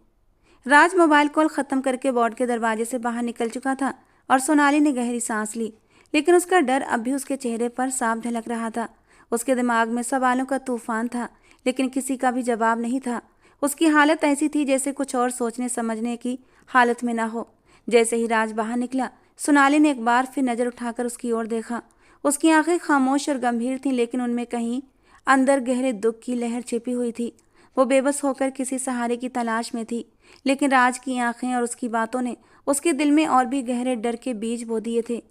राज मोबाइल कॉल खत्म करके वार्ड के दरवाजे से बाहर निकल चुका था और सोनाली ने गहरी सांस ली, लेकिन उसका डर अब भी उसके चेहरे पर साफ झलक रहा था। उसके दिमाग में सवालों का तूफान था, लेकिन किसी का भी जवाब नहीं था। उसकी हालत ऐसी थी जैसे कुछ और सोचने समझने की हालत में ना हो। जैसे ही राज बाहर निकला, सोनाली ने एक बार फिर नज़र उठाकर उसकी ओर देखा। उसकी आंखें खामोश और गंभीर थीं, लेकिन उनमें कहीं अंदर गहरे दुख की लहर छिपी हुई थी। वो बेबस होकर किसी सहारे की तलाश में थी, लेकिन राज की आंखें और उसकी बातों ने उसके दिल में और भी गहरे डर के बीज बो दिए थे।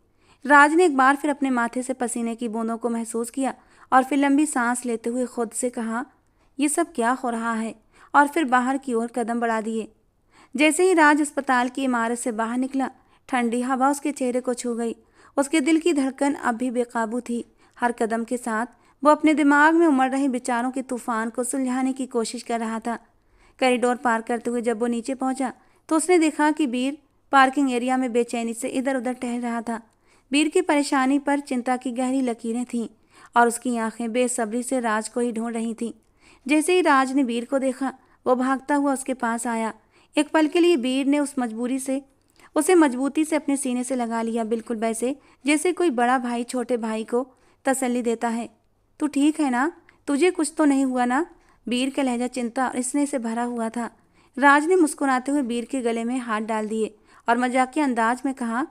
राज ने एक बार फिर अपने माथे से पसीने की बूंदों को महसूस किया और फिर लंबी सांस लेते हुए खुद से कहा, ये सब क्या हो रहा है, और फिर बाहर की ओर कदम बढ़ा दिए। जैसे ही राज अस्पताल की इमारत से बाहर निकला, ठंडी हवा उसके चेहरे को छू गई। उसके दिल की धड़कन अब भी बेकाबू थी। हर कदम के साथ वो अपने दिमाग में उमड़ रहे विचारों के तूफान को सुलझाने की कोशिश कर रहा था। कॉरिडोर पार करते हुए जब वो नीचे पहुंचा, तो उसने देखा कि वीर पार्किंग एरिया में बेचैनी से इधर उधर टहल रहा था। वीर की परेशानी पर चिंता की गहरी लकीरें थीं और उसकी आंखें बेसब्री से राज को ही ढूंढ रही थीं। जैसे ही राज ने वीर को देखा, वो भागता हुआ उसके पास आया। एक पल के लिए वीर ने उसे मजबूती से अपने सीने से लगा लिया, बिल्कुल वैसे जैसे कोई बड़ा भाई छोटे भाई को तसल्ली देता है। तू ठीक है ना? तुझे कुछ तो नहीं हुआ ना? वीर का लहजा चिंता और स्नेह से भरा हुआ था। राज ने मुस्कुराते हुए वीर के गले में हाथ डाल दिए और मजाकिया अंदाज में कहा,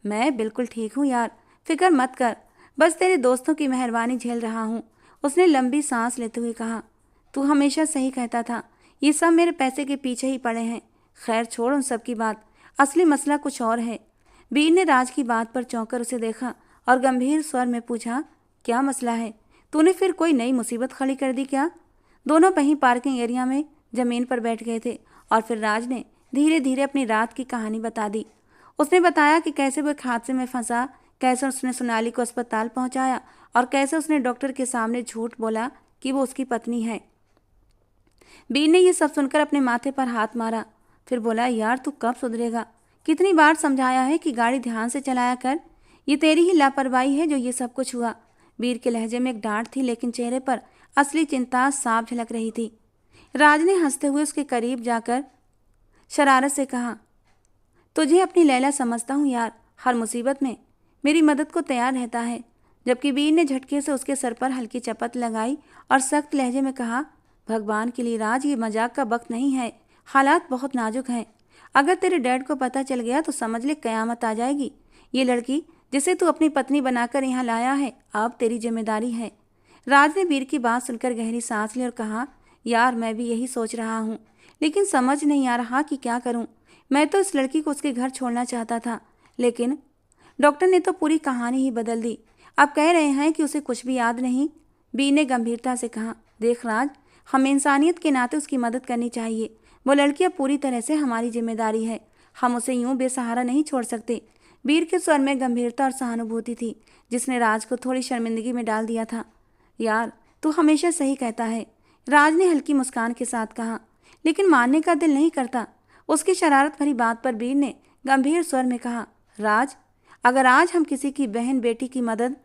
मैं बिल्कुल ठीक हूँ यार, फिक्र मत कर, बस तेरे दोस्तों की मेहरबानी झेल रहा हूँ। उसने लंबी सांस लेते हुए कहा, तू हमेशा सही कहता था, ये सब मेरे पैसे के पीछे ही पड़े हैं। खैर छोड़ उन सब की बात, असली मसला कुछ और है। वीर ने राज की बात पर चौंक कर उसे देखा और गंभीर स्वर में पूछा, क्या मसला है? तूने फिर कोई नई मुसीबत खड़ी कर दी क्या? दोनों वहीं पार्किंग एरिया में जमीन पर बैठ गए थे और फिर राज ने धीरे धीरे अपनी रात की कहानी बता दी। उसने बताया कि कैसे वो एक हादसे में फंसा, कैसे उसने सोनाली को अस्पताल पहुंचाया और कैसे उसने डॉक्टर के सामने झूठ बोला कि वो उसकी पत्नी है। बीर ने ये सब सुनकर अपने माथे पर हाथ मारा, फिर बोला, यार तू कब सुधरेगा? कितनी बार समझाया है कि गाड़ी ध्यान से चलाया कर। ये तेरी ही लापरवाही है जो ये सब कुछ हुआ। बीर के लहजे में एक डांट थी, लेकिन चेहरे पर असली चिंता साफ झलक रही थी। राज ने हंसते हुए उसके करीब जाकर शरारत से कहा, तुझे अपनी लैला समझता हूँ यार, हर मुसीबत में मेरी मदद को तैयार रहता है। जबकि बीर ने झटके से उसके सर पर हल्की चपत लगाई और सख्त लहजे में कहा, भगवान के लिए राज, ये मजाक का वक्त नहीं है, हालात बहुत नाजुक हैं। अगर तेरे डैड को पता चल गया तो समझ ले कयामत आ जाएगी। ये लड़की जिसे तू अपनी पत्नी बनाकर यहाँ लाया है, अब तेरी जिम्मेदारी है। राज ने बीर की बात सुनकर गहरी सांस ली और कहा, यार मैं भी यही सोच रहा हूँ, लेकिन समझ नहीं आ रहा कि क्या करूँ। मैं तो इस लड़की को उसके घर छोड़ना चाहता था, लेकिन डॉक्टर ने तो पूरी कहानी ही बदल दी। अब कह रहे हैं कि उसे कुछ भी याद नहीं। बी ने गंभीरता से कहा, देख राज, हमें इंसानियत के नाते उसकी मदद करनी चाहिए। वो लड़की अब पूरी तरह से हमारी जिम्मेदारी है, हम उसे यूं बेसहारा नहीं छोड़ सकते। बीर के स्वर में गंभीरता और सहानुभूति थी, जिसने राज को थोड़ी शर्मिंदगी में डाल दिया था। यार तू हमेशा सही कहता है, राज ने हल्की मुस्कान के साथ कहा, लेकिन मानने का दिल नहीं करता। उसकी शरारत भरी बात पर बीर ने गंभीर स्वर में कहा, राज, अगर आज हम किसी की बहन बेटी की मदद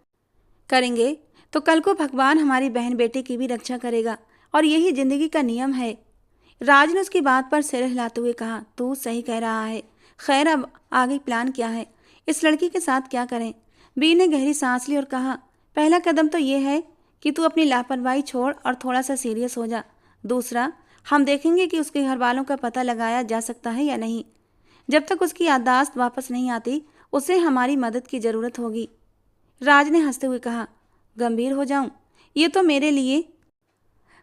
करेंगे तो कल को भगवान हमारी बहन बेटी की भी रक्षा करेगा, और यही जिंदगी का नियम है। राज ने उसकी बात पर सिर हिलाते हुए कहा, तू सही कह रहा है। खैर अब आगे प्लान क्या है? इस लड़की के साथ क्या करें? बी ने गहरी सांस ली और कहा, पहला कदम तो ये है कि तू अपनी लापरवाही छोड़ और थोड़ा सा सीरियस हो जा। दूसरा, हम देखेंगे कि उसके घर वालों का पता लगाया जा सकता है या नहीं। जब तक उसकी याददाश्त वापस नहीं आती, उसे हमारी मदद की ज़रूरत होगी। राज ने हंसते हुए कहा, गंभीर हो जाऊं? ये तो मेरे लिए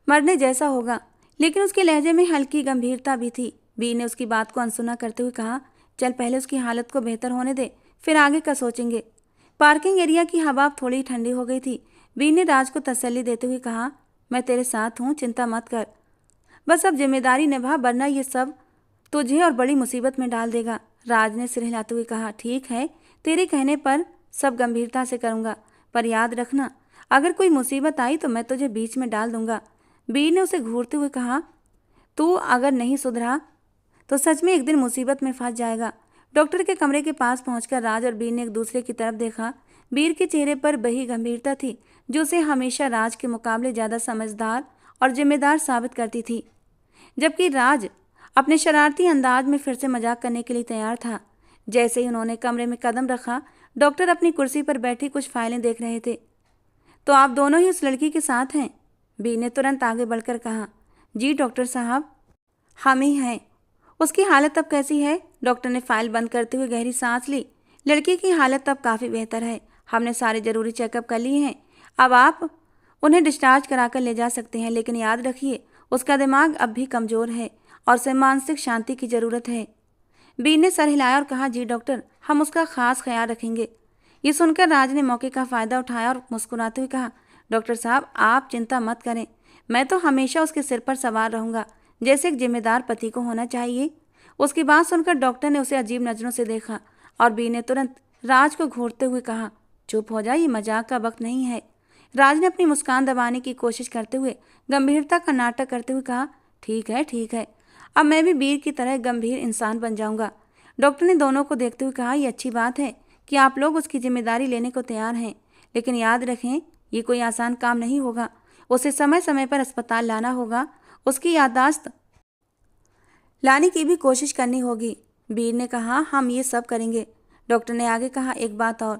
मरने जैसा होगा। लेकिन उसके लहजे में हल्की गंभीरता भी थी। बी ने उसकी बात को अनसुना करते हुए कहा, चल पहले उसकी हालत को बेहतर होने दे, फिर आगे का सोचेंगे। पार्किंग एरिया की हवा अब थोड़ी ठंडी हो गई थी। बी ने राज को तसल्ली देते हुए कहा, मैं तेरे साथ हूँ, चिंता मत कर। बस अब जिम्मेदारी निभा, वरना ये सब तुझे और बड़ी मुसीबत में डाल देगा। राज ने सिर हिलाते हुए कहा, ठीक है, तेरे कहने पर सब गंभीरता से करूँगा, पर याद रखना, अगर कोई मुसीबत आई तो मैं तुझे बीच में डाल दूंगा। बी ने उसे घूरते हुए कहा, तू अगर नहीं सुधरा तो सच में एक दिन मुसीबत में फंस जाएगा। डॉक्टर के कमरे के पास पहुंचकर राज और बीर ने एक दूसरे की तरफ देखा। बीर के चेहरे पर वही गंभीरता थी जो उसे हमेशा राज के मुकाबले ज़्यादा समझदार और जिम्मेदार साबित करती थी, जबकि राज अपने शरारती अंदाज में फिर से मजाक करने के लिए तैयार था। जैसे ही उन्होंने कमरे में कदम रखा, डॉक्टर अपनी कुर्सी पर बैठी कुछ फाइलें देख रहे थे। तो आप दोनों ही उस लड़की के साथ हैं? बी ने तुरंत आगे बढ़कर कहा, जी डॉक्टर साहब, हम ही हैं। उसकी हालत अब कैसी है? डॉक्टर ने फाइल बंद करते हुए गहरी सांस ली। लड़की की हालत अब काफ़ी बेहतर है, हमने सारे जरूरी चेकअप कर लिए हैं। अब आप उन्हें डिस्चार्ज कराकर ले जा सकते हैं, लेकिन याद रखिए उसका दिमाग अब भी कमज़ोर है और उसे मानसिक शांति की ज़रूरत है। बी ने सर हिलाया और कहा, जी डॉक्टर, हम उसका खास ख्याल रखेंगे। ये सुनकर राज ने मौके का फ़ायदा उठाया और मुस्कुराते हुए कहा, डॉक्टर साहब आप चिंता मत करें, मैं तो हमेशा उसके सिर पर सवार रहूँगा, जैसे एक जिम्मेदार पति को होना चाहिए। उसकी बात सुनकर डॉक्टर ने उसे अजीब नज़रों से देखा और बी ने तुरंत राज को घूरते हुए कहा, चुप हो जा, ये मजाक का वक्त नहीं है। राज ने अपनी मुस्कान दबाने की कोशिश करते हुए गंभीरता का नाटक करते हुए कहा, ठीक है ठीक है, अब मैं भी बीर की तरह गंभीर इंसान बन जाऊंगा। डॉक्टर ने दोनों को देखते हुए कहा, यह अच्छी बात है कि आप लोग उसकी जिम्मेदारी लेने को तैयार हैं, लेकिन याद रखें ये कोई आसान काम नहीं होगा। उसे समय समय पर अस्पताल लाना होगा, उसकी याददाश्त लाने की भी कोशिश करनी होगी। बीर ने कहा, हम ये सब करेंगे। डॉक्टर ने आगे कहा, एक बात और,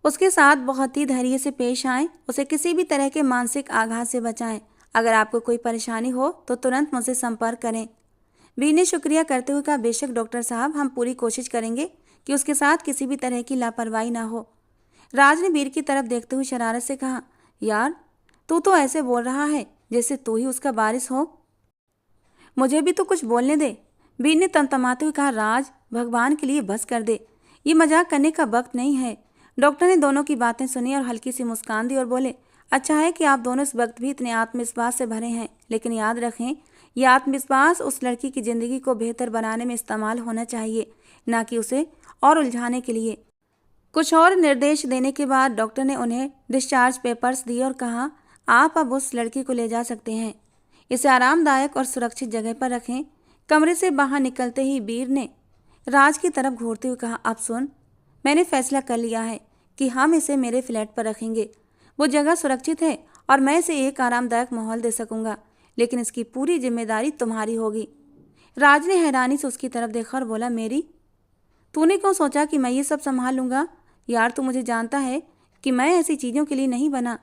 उसके साथ बहुत ही धैर्य से पेश आएं, उसे किसी भी तरह के मानसिक आघात से बचाएं। अगर आपको कोई परेशानी हो तो तुरंत मुझसे संपर्क करें। बीर ने शुक्रिया करते हुए कहा, बेशक डॉक्टर साहब, हम पूरी कोशिश करेंगे कि उसके साथ किसी भी तरह की लापरवाही ना हो। राज ने बीर की तरफ देखते हुए शरारत से कहा, यार तू तो ऐसे बोल रहा है जैसे तू ही उसका वारिस हो, मुझे भी तो कुछ बोलने दे। बीर ने तमतमाते हुए कहा, राज भगवान के लिए बस कर दे, ये मजाक करने का वक्त नहीं है। डॉक्टर ने दोनों की बातें सुनी और हल्की सी मुस्कान दी और बोले, अच्छा है कि आप दोनों इस वक्त भी इतने आत्मविश्वास से भरे हैं, लेकिन याद रखें यह आत्मविश्वास उस लड़की की ज़िंदगी को बेहतर बनाने में इस्तेमाल होना चाहिए, ना कि उसे और उलझाने के लिए। कुछ और निर्देश देने के बाद डॉक्टर ने उन्हें डिस्चार्ज पेपर्स दिए और कहा, आप अब उस लड़की को ले जा सकते हैं। इसे आरामदायक और सुरक्षित जगह पर रखें। कमरे से बाहर निकलते ही वीर ने राज की तरफ घूरते हुए कहा, अब सुन, मैंने फैसला कर लिया है कि हम इसे मेरे फ्लैट पर रखेंगे। वो जगह सुरक्षित है और मैं इसे एक आरामदायक माहौल दे सकूंगा, लेकिन इसकी पूरी जिम्मेदारी तुम्हारी होगी। राज ने हैरानी से उसकी तरफ देखा और बोला, मेरी? तूने क्यों सोचा कि मैं ये सब संभाल लूंगा? यार, तू मुझे जानता है कि मैं ऐसी चीज़ों के लिए नहीं बना।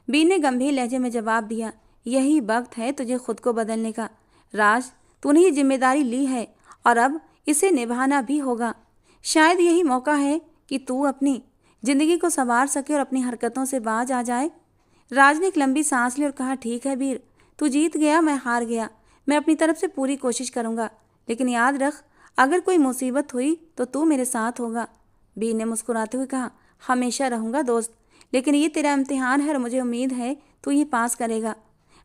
बीर ने गंभीर लहजे में जवाब दिया, यही वक्त है तुझे खुद को बदलने का। राज, तूने ये जिम्मेदारी ली है और अब इसे निभाना भी होगा। शायद यही मौका है कि तू अपनी जिंदगी को संवार सके और अपनी हरकतों से बाज आ जाए। राज ने एक लंबी सांस ली और कहा, ठीक है वीर, तू जीत गया, मैं हार गया। मैं अपनी तरफ से पूरी कोशिश करूंगा, लेकिन याद रख, अगर कोई मुसीबत हुई तो तू मेरे साथ होगा। बीर ने मुस्कुराते हुए कहा, हमेशा रहूंगा दोस्त, लेकिन ये तेरा इम्तिहान है और मुझे उम्मीद है तू ये पास करेगा।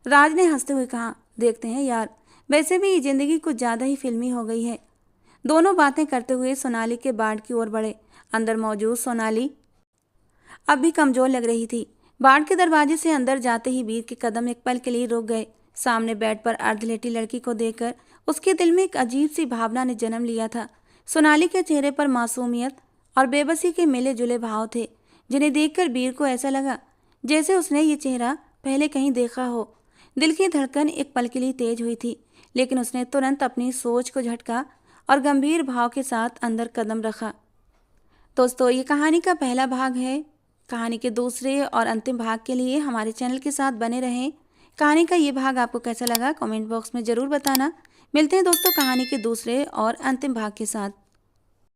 राज ने हंसते हुए कहा, देखते हैं यार, वैसे भी जिंदगी कुछ ज़्यादा ही फिल्मी हो गई है। दोनों बातें करते हुए सोनाली के बाड़ की ओर बढ़े। अंदर मौजूद सोनाली अब भी कमजोर लग रही थी। बाड़ के दरवाजे से अंदर जाते ही वीर के कदम एक पल के लिए रुक गए। सामने बेड पर अर्धलेटी लड़की को देखकर उसके दिल में एक अजीब सी भावना ने जन्म लिया था। सोनाली के चेहरे पर मासूमियत और बेबसी के मिले जुले भाव थे, जिन्हें देखकर वीर को ऐसा लगा जैसे उसने ये चेहरा पहले कहीं देखा हो। दिल की धड़कन एक पल के लिए तेज हुई थी, लेकिन उसने तुरंत अपनी सोच को झटका और गंभीर भाव के साथ अंदर कदम रखा। दोस्तों, ये कहानी का पहला भाग है। कहानी के दूसरे और अंतिम भाग के लिए हमारे चैनल के साथ बने रहें। कहानी का ये भाग आपको कैसा लगा कमेंट बॉक्स में ज़रूर बताना। मिलते हैं दोस्तों कहानी के दूसरे और अंतिम भाग के साथ।